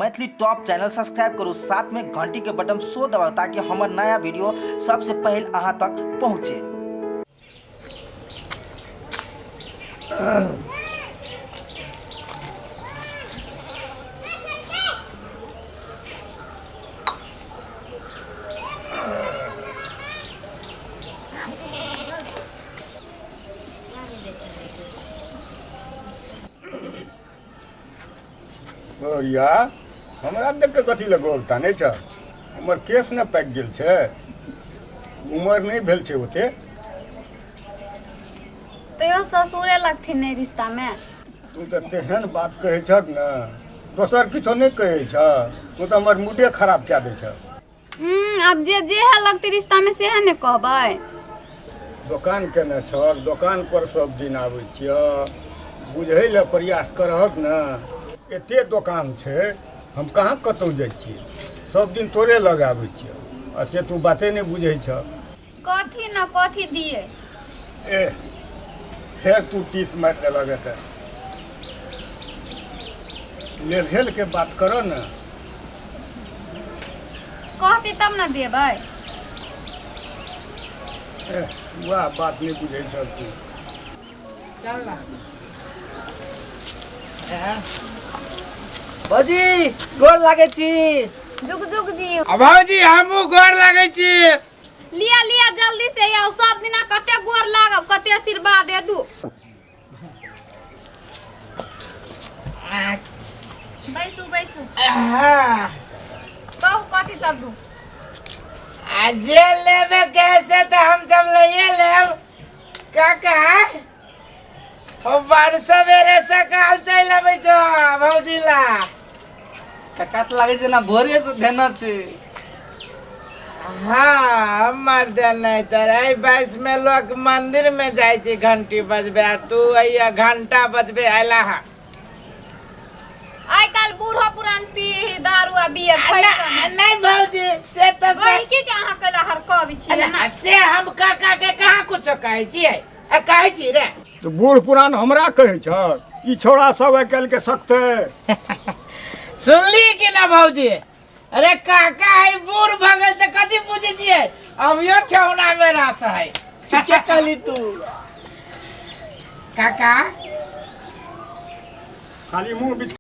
Maithili top channel subscribe करू, साथ में घंटी के बटन सो दबाओ ताकि हमार नया वीडियो सबसे पहले अहाँ तक पहुँचे। या हमरा देख के कथी लगल ताने छ हमर केस न पाक गेल छै, उमर नहीं भेल छै ओते। तैयो ससुरे लगथिन नहीं रिश्ता में। तू तो तेहन बात कहे छक न, दोसर किछो नहीं कहे छ, तू तो हमर मूडे खराब क्या दे छ। अब जे है लगती रिश्ता में से है ने कहबै। दुकान केने छक, दुकान पर सब दिन आबै छिय, बुझै ले प्रयास करहक न। एते दुकान छै, हम कहाँ कतौ जाइ छियै, सब दिन तोरे लग आबै छियै, आ से तू बाते नहीं बुझै छ। कथी न कथी दिए। ए फेर तू टीस मार देलक एते, लेवल के बात करो न। कहती तब न देबै। वह बात नहीं बुझे छ तू। चल ना भौजी गोर लागे छी। जुग जुग जी। भौजी हमू गोर लागे छी। लिया लिया जल्दी से आओ, सब दिना कते गोर लागब, कते आशीर्वाद दे दू। बैसू बैसू। कहू कथी सब दू। जे लेबे कैसे तो हम सब लइए लेब। काका ओ बार सवेरे सकाल चल आबै छ भौजी ला। काका तो लागे छै ना भोरे से देना छै। हाँ हमर दे नहीं तर 22 में लोग मंदिर में जाय छै घंटी बजबे, तू अइया घंटा बजबे आइला हा। आइ काल बूढ़ो पुरान पी दारू आ बियर फैशन। नहीं भौजी से तो गई के अहाँ कला हर कब छियै ना। से हम काका के कहाँ कुछ कहै छियै, कहै छी रे। तो बूढ़ पुरान हमरा कहे छ, ई छोड़ा सब आइ काल्हि के सकते। सुनली कि ना भौजी, अरे काका है बूढ़ भगल तो कथी पूछे छियै, अभियो ठेहुना में रस है। क्या कहली तू काका खाली मुंह बीच